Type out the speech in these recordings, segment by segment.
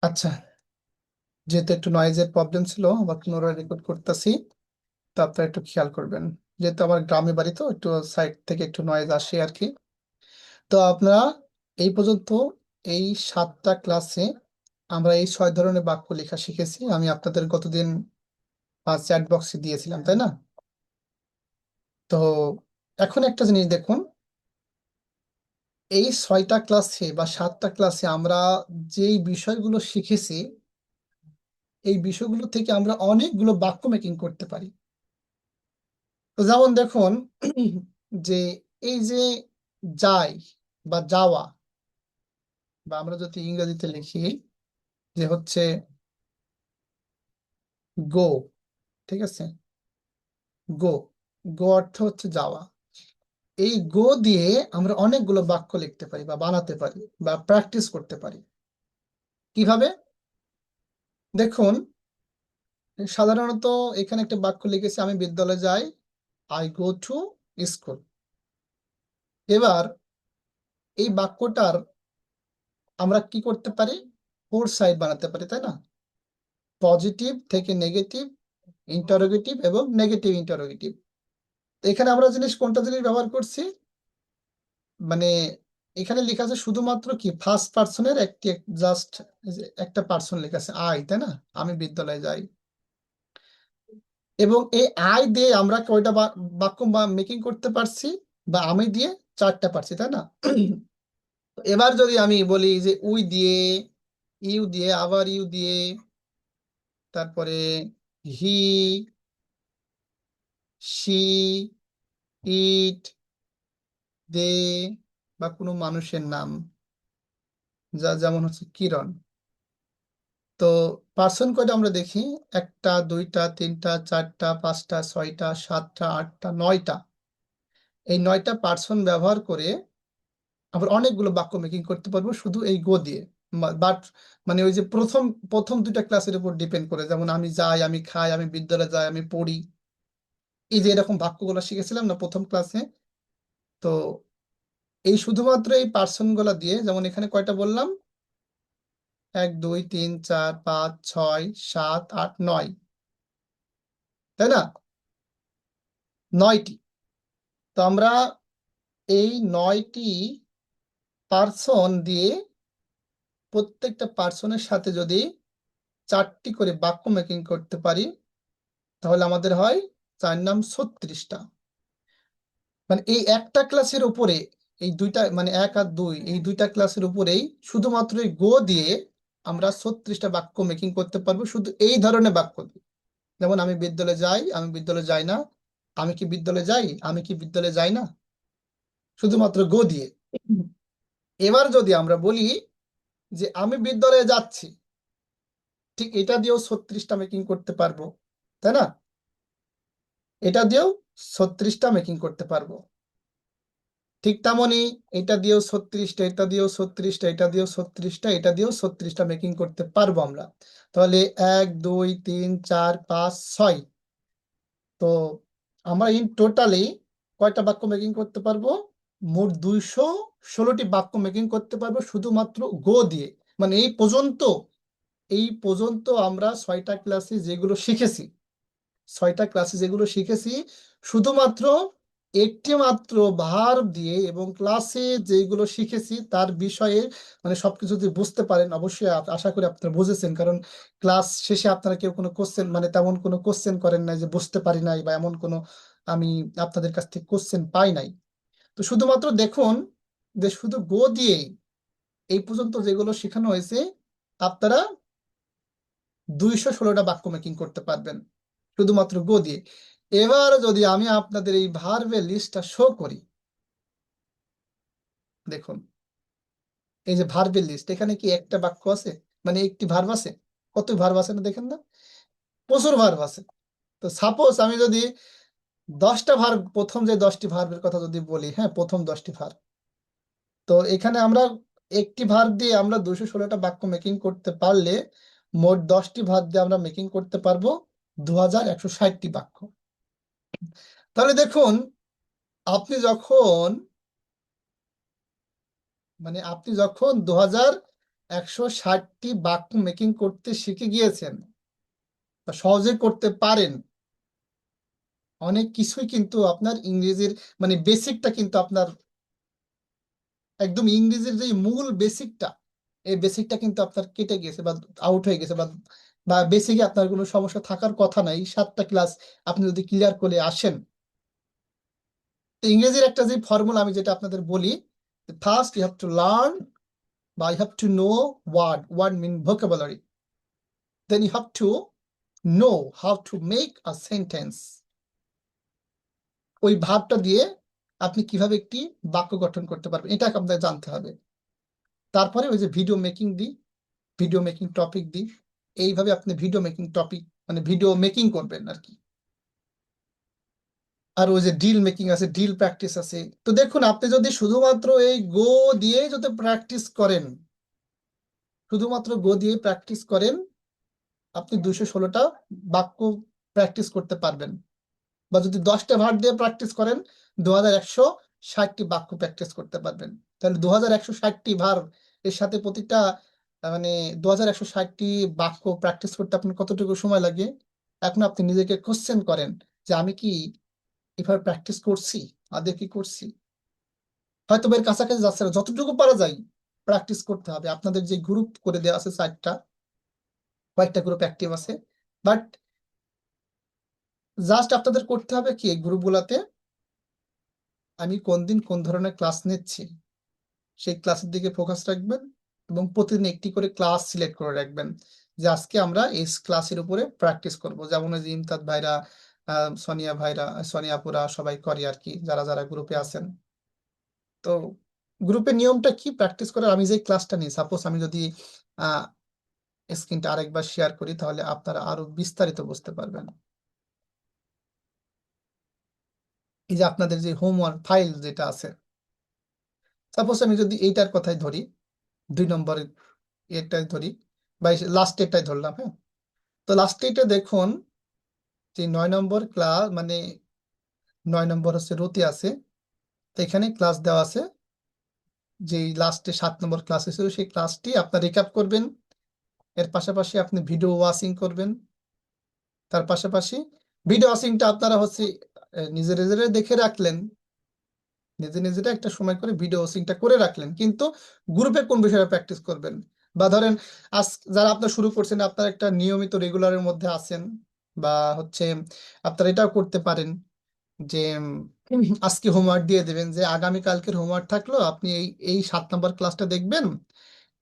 আচ্ছা, যেহেতু একটু নয়েজের প্রবলেম ছিল, আবার পুনরায় রেকর্ড করতেছি। তো আপনারা একটু খেয়াল করবেন, যেহেতু আমার গ্রামে বাড়ি, তো একটু সাইড থেকে একটু নয়েজ আসে আর কি। তো আপনারা এই পর্যন্ত এই 7টা ক্লাসে আমরা এই 6 ধরনের বাক্য লেখা শিখেছি। আমি আপনাদের গতদিন চ্যাট বক্সে দিয়েছিলাম, তাই না? তো এখন একটা জিনিস দেখুন, এই 6টা ক্লাসে বা 7টা ক্লাসে আমরা যেই বিষয়গুলো শিখেছি, এই বিষয়গুলো থেকে আমরা অনেকগুলো বাক্য মেকিং করতে পারি। তো যেমন দেখুন, যে এই যে যাই বা যাওয়া, বা আমরা যদি ইংরেজিতে লিখি যে হচ্ছে গো, ঠিক আছে? গো, গো অর্থ হচ্ছে যাওয়া। এই গো দিয়ে আমরা অনেকগুলো বাক্য লিখতে পারি বা বানাতে পারি বা প্র্যাকটিস করতে পারি। কিভাবে? দেখুন, সাধারণত এখানে একটা বাক্য লিখেছি, আমি বিদ্যালয়ে যাই, আই গো টু স্কুল। এবার এই বাক্যটার আমরা কি করতে পারি? ফোর সাইড বানাতে পারি, তাই না? পজিটিভ থেকে নেগেটিভ, ইন্টারোগেটিভ এবং নেগেটিভ ইন্টারোগেটিভ। এখানে আমরা কোনটা জিনিস ব্যবহার করছি? মানে এখানে লেখা আছে শুধুমাত্র কি ফার্স্ট পার্সনের একটি, জাস্ট একটা পার্সন লেখা আছে, আই, তাই না? আমি বিদ্যালয়ে যাই। এবং এই আই দিয়ে আমরা কয়টা বাক্য বা মেকিং করতে পারছি? বা আমি দিয়ে 4টা পারছি, তাই না? এবার যদি আমি বলি যে উই দিয়ে, ইউ দিয়ে, আবার ইউ দিয়ে, তারপরে হি, শি, ইট, দে, বা কোনো মানুষের নাম, যেমন হচ্ছে কিরণ। তো পার্সন কয়টা আমরা দেখি? একটা, দুইটা, তিনটা, চারটা, পাঁচটা, ছয়টা, সাতটা, আটটা, 9টা। এই 9টা পার্সন ব্যবহার করে আবার অনেকগুলো বাক্য মেকিং করতে পারবো শুধু এই গো দিয়ে। বাট মানে ওই যে প্রথম প্রথম 2টা ক্লাসের উপর ডিপেন্ড করে, যেমন আমি যাই, আমি খাই, আমি বিদ্যালয়ে যাই, আমি পড়ি, এই যে এরকম বাক্যগুলো শিখেছিলাম না প্রথম ক্লাসে। তো এই শুধুমাত্র এই পার্সন গুলা দিয়ে, যেমন এখানে কয়টা বললাম? 1 2 3 4 5 6 7 8 9, তাই না? 9টি। তো আমরা এই 9টি পার্সন দিয়ে প্রত্যেকটা পার্সনের সাথে যদি 4টি করে বাক্য মেকিং করতে পারি, তাহলে আমাদের হয় 4 নাম 36টা। মানে এই একটা ক্লাসের উপরে, এই দুইটা মানে 1 আর 2, এই 2টা ক্লাসের উপরেই শুধুমাত্র এই গো দিয়ে আমরা 36টা বাক্য মেকিং করতে পারবো, শুধু এই ধরনের বাক্য দিয়ে। যেমন আমি বিদ্যালয়ে যাই, আমি বিদ্যালয়ে যাই না, আমি কি বিদ্যালয়ে যাই, আমি কি বিদ্যালয়ে যাই না, শুধুমাত্র গো দিয়ে। এবার যদি আমরা বলি যে আমি বিদ্যালয়ে যাচ্ছি, ঠিক এটা দিয়েও 36টা মেকিং করতে পারবো, তাই না? এটা দিয়েও 36টা মেকিং করতে পারবো। ঠিক তেমনি এটা দিয়েও 36টা, এটা দিয়েও 36টা, এটা দিয়েও 36টা, এটা দিয়েও 36টা মেকিং করতে পারবো আমরা। তাহলে 1 2 3 4 5 6। তো আমরা ইন টোটালি কয়টা বাক্য মেকিং করতে পারবো? মোট 216টি বাক্য মেকিং করতে পারবো শুধুমাত্র গো দিয়ে। মানে এই পর্যন্ত আমরা 6টা ক্লাসে যেগুলো শিখেছি শুধুমাত্র একটি মাত্র ভার্ব দিয়ে, এবং ক্লাসে যেগুলো শিখেছি তার বিষয়ে মানে সবকিছু যদি বুঝতে পারেন, অবশ্যই আশা করি আপনারা বুঝেছেন, কারণ ক্লাস শেষে আপনারা কেউ কোনো কোশ্চেন, মানে তেমন কোনো কোশ্চেন করেন নাই যে বুঝতে পারি নাই, বা এমন কোনো আমি আপনাদের কাছ থেকে কোশ্চেন পাই নাই। তো শুধুমাত্র দেখুন যে শুধু গো দিয়ে এই পর্যন্ত যেগুলো শেখানো হয়েছে, আপনারা 216টা বাক্য মেকিং করতে পারবেন শুধুমাত্র গো দিয়ে। এবার যদি আমি আপনাদের এই ভার্বের লিস্টটা শো করি, দেখুন এই যে ভার্বের লিস্ট, এখানে কি একটা বাক্য আছে? মানে একটি ভার্ব আছে? কত ভার্ব আছে না, দেখেন না? প্রচুর ভার্ব আছে। তো সাপোজ আমি যদি 10টা ভার্ব, প্রথম যে 10টি ভার্বের কথা যদি বলি, হ্যাঁ, প্রথম 10টি ভার্ব, তো এখানে আমরা একটি ভার্ব দিয়ে আমরা 216টা বাক্য মেকিং করতে পারলে মোট 10টি ভার্ব দিয়ে আমরা মেকিং করতে পারবো 2160টি বাক্য। তাহলে দেখুন, আপনি যখন আপনি যখন 160টি বাক্য মেকিং করতে শিখে গিয়েছেন বা সহজে করতে পারেন, অনেক কিছুই কিন্তু আপনার ইংরেজির মানে বেসিকটা কিন্তু আপনার একদম ইংরেজির যে মূল বেসিকটা, এই বেসিকটা কিন্তু আপনার কেটে গেছে বা আউট হয়ে গেছে, বা বা বেসিকে আপনার কোনো সমস্যা থাকার কথা নাই। 7টা ক্লাস আপনি যদি ক্লিয়ার করে আসেন, তো ইংরেজির একটা যে ফর্মুলা আমি যেটা আপনাদের বলি, first you have to learn বা you have to know word mean vocabulary, then you have to know how to make a sentence. ওই ভাবটা দিয়ে আপনি কিভাবে একটি বাক্য গঠন করতে পারবেন এটা আপনাদের জানতে হবে। তারপরে ওই যে ভিডিও মেকিং দিই, ভিডিও মেকিং টপিক দিই, এইভাবে আপনি ভিডিও মেকিং টপিক মানে ভিডিও মেকিং করবেন আর কি। আর ওই যে ডিল মেকিং আছে, ডিল প্র্যাকটিস আছে। তো দেখুন, আপনি যদি শুধুমাত্র এই গো দিয়ে যদি প্র্যাকটিস করেন, শুধুমাত্র গো দিয়ে প্র্যাকটিস করেন, আপনি 216টা বাক্য প্র্যাকটিস করতে পারবেন। বা যদি 10টা ভার্ব দিয়ে প্র্যাকটিস করেন, 2160টি বাক্য প্র্যাকটিস করতে পারবেন। তাহলে 2160টি ভার্ব এর সাথে প্রতিটা মানে 2160টি বাক্য প্র্যাকটিস করতে আপনার কতটুকু সময় লাগে? এখন আপনি নিজেকে কোশ্চেন করেন যে আমি কি এভাবে প্র্যাকটিস করছি, আদৌ কি করছি? হয়তো এর কাছাকাছি যাচ্ছে না, যতটুকু পারা যায় প্র্যাকটিস করতে হবে। আপনাদের যে গ্রুপ করে দেওয়া আছে 4টা, কয়েকটা গ্রুপ অ্যাক্টিভ আছে, বাট জাস্ট আপনাদের করতে হবে কি এই গ্রুপগুলোতে আমি কোন দিন কোন ধরনের ক্লাস নিচ্ছি সেই ক্লাসের দিকে ফোকাস রাখবেন, এবং প্রতিদিন একটি করে ক্লাস সিলেক্ট করে রাখবেন যে আজকে আমরা এই ক্লাসের উপরে প্র্যাকটিস করব। যেমন ওই যে ইমতাদ ভাইরা, সোনিয়া ভাইরা, সোনিয়া আপুরা সবাই করে আর কি, যারা যারা গ্রুপে আছেন। তো গ্রুপের নিয়মটা কি প্র্যাকটিস করার? আমি যে ক্লাসটা নিই, সাপোজ আমি যদি স্ক্রিনটা আরেকবার শেয়ার করি, তাহলে আপনারা আরো বিস্তারিত বুঝতে পারবেন। এই যে আপনাদের যে হোমওয়ার্ক ফাইল যেটা আছে, সাপোজ আমি যদি এইটার কথাই ধরি, 2 নম্বরের এটাই ধরি, বা লাস্ট এটাই ধরলাম, হ্যাঁ। তো লাস্টে এটা দেখুন যে 9 নম্বর ক্লাস মানে 9 নম্বর হচ্ছে রোতে আছে। তো এখানে ক্লাস দেওয়া আছে যে লাস্টে 7 নম্বর ক্লাস ছিল, সেই ক্লাসটি আপনার রিক্যাপ করবেন। এর পাশাপাশি আপনি ভিডিও ওয়াচিং করবেন। তার পাশাপাশি ভিডিও ওয়াচিংটা আপনারা হচ্ছে নিজে নিজেরা দেখে রাখলেন, নিজে নিজেরা একটা সময় করে ভিডিও ওয়াচিংটা করে রাখলেন, কিন্তু গ্রুপে কোন বিষয়ে প্র্যাকটিস করবেন। বা ধরেন আজ যারা আপনার শুরু করছেন, আপনার একটা নিয়মিত রেগুলারের মধ্যে আছেন, বা হচ্ছে আপনারা এটাও করতে পারেন যে আজকে হোমওয়ার্ক দিয়ে দেবেন যে আগামী কালকের হোমওয়ার্ক থাকলো, আপনি এই এই 7 নম্বর ক্লাসটা দেখবেন,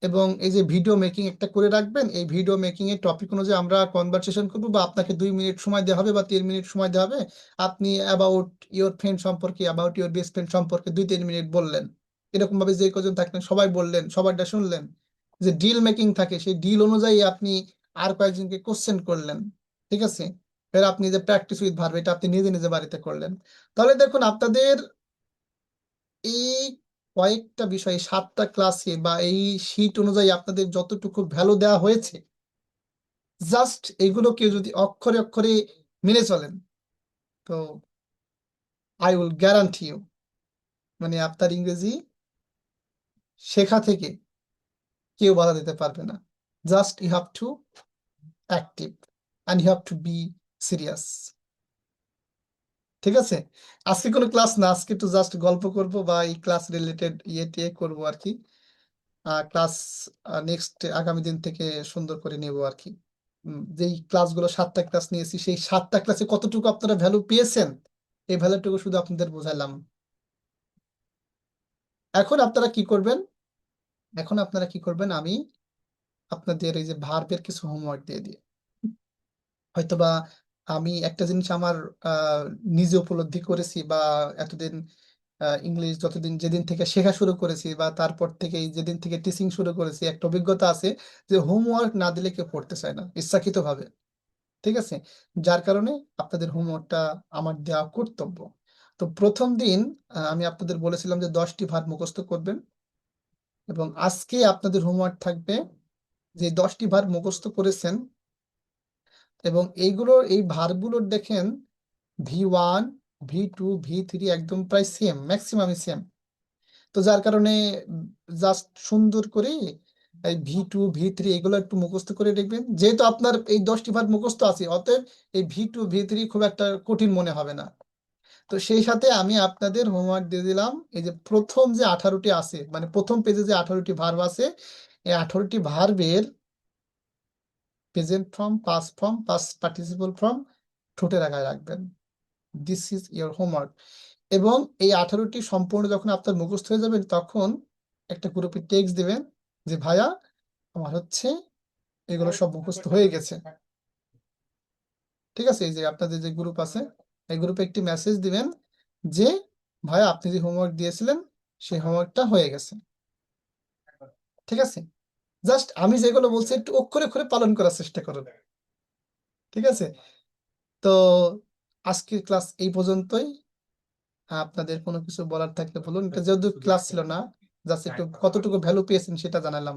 এবং এই যে ভিডিও মেকিং একটা করে রাখবেন। এই ভিডিও মেকিং এর টপিক অনুযায়ী আমরা কনভারসেশন করবো, বা আপনাকে 2 মিনিট সময় দেওয়া হবে বা 3 মিনিট সময় দেওয়া হবে। আপনি অ্যাবাউট ইওর ফ্রেন্ড সম্পর্কে, অ্যাবাউট ইওর বেস্ট ফ্রেন্ড সম্পর্কে 2-3 মিনিট বললেন। এরকম ভাবে যে কজন থাকলেন সবাই বললেন, সবারটা শুনলেন। যে ডিল মেকিং থাকে, সেই ডিল অনুযায়ী আপনি আর কয়েকজনকে কোশ্চেন করলেন, ঠিক আছে। এর আপনি যে প্র্যাকটিস উইথ ভার্ব, এটা আপনি নিজে নিজে বাড়িতে করলেন। তাহলে দেখুন আপনাদের এই কয়েকটা বিষয় 7টা ক্লাসে বা এই শীট অনুযায়ী আপনাদের যতটুকু ভ্যালু দেওয়া হয়েছে, জাস্ট এগুলোকে যদি অক্ষরে অক্ষরে মেনে চলেন, তো আই উইল গ্যারান্টি ইউ মানে আপনার ইংরেজি শেখা থেকে কেউ বাধা দিতে পারবে না। Just you have to active and you have to be serious, ঠিক আছে। আজকে কোনো ক্লাস না, আজকে একটু জাস্ট গল্প করব বা এই ক্লাস রিলেটেড ইয়ে টিয়ে করবো আর কি। ক্লাস নেক্সট আগামী দিন থেকে সুন্দর করে নেব আর কি। যেই ক্লাসগুলো 7টা ক্লাস নিয়েছি, সেই 7টা ক্লাসে কতটুকু আপনারা ভ্যালু পেয়েছেন, এই ভ্যালুটুকু শুধু আপনাদের বোঝালাম। এখন আপনারা কি করবেন? এখন আপনারা কি করবেন, আমি আপনাদের এই যে ভার্বের কিছু হোমওয়ার্ক দিয়ে দিই। হয়তোবা আমি একটা জিনিস আমার আহ, নিজে উপলব্ধি করেছি, বা এতদিন ইংলিশ যতদিন যেদিন থেকে শেখা শুরু করেছি, বা তারপর থেকে যেদিন থেকে টিচিং শুরু করেছি, একটা অভিজ্ঞতা আছে যে হোমওয়ার্ক না দিলে কেউ পড়তে চায় না ইচ্ছাকৃত ভাবে, ঠিক আছে। যার কারণে আপনাদের হোমওয়ার্কটা আমার দেওয়া কর্তব্য। তো প্রথম দিন আমি আপনাদের বলেছিলাম যে 10টি ভার্ব মুখস্থ করবেন, এবং আজকে আপনাদের হোমওয়ার্ক থাকবে যে 10টি ভার্ব মুখস্থ করেছেন, এবং এইগুলোর এই ভার্বগুলোর দেখেন V1, V2, V3 একদম প্রায় সেম, ম্যাক্সিমামই সেম। তো যার কারণে জাস্ট সুন্দর করে এই V2 V3 এগুলো একটু মুখস্থ করে দেখবেন, যেহেতু আপনার এই 10টি ভার্ব মুখস্থ আছে, অতএব এই V2 V3 খুব একটা কঠিন মনে হবে না। তো সেই সাথে আমি আপনাদের হোমওয়ার্ক দিয়ে দিলাম, এই যে প্রথম যে 18টি আছে, মানে প্রথম পেজে যে 18টি ভার্ব আছে, এই 18টি ভার্বের present form, past form, past participle form ঠোঁটের আগায় রাখবেন। This is your homework. এবং এই 18টি সম্পূর্ণ যখন আপনার মুখস্থ হয়ে যাবেন, তখন একটা গ্রুপে টেক্সট দিবেন যে ভাইয়া আমার হচ্ছে এগুলো সব মুখস্থ হয়ে গেছে। ঠিক আছে, এই যে আপনাদের যে গ্রুপ আছে, এই গ্রুপে একটি মেসেজ দিবেন যে ভাইয়া আপনি যে হোমওয়ার্ক দিয়েছিলেন সেই হোমওয়ার্কটা হয়ে গেছে। ঠিক আছে, জাস্ট আমি যেগুলো বলছি একটু অক্ষরে অক্ষরে পালন করার চেষ্টা করুন। ঠিক আছে, তো আজকের ক্লাস এই পর্যন্তই। আপনাদের কোনো কিছু বলার থাকলে বলুন, এটা যেহেতু ক্লাস ছিল না, জাস্ট একটু কতটুকু ভ্যালু পেয়েছেন সেটা জানালাম।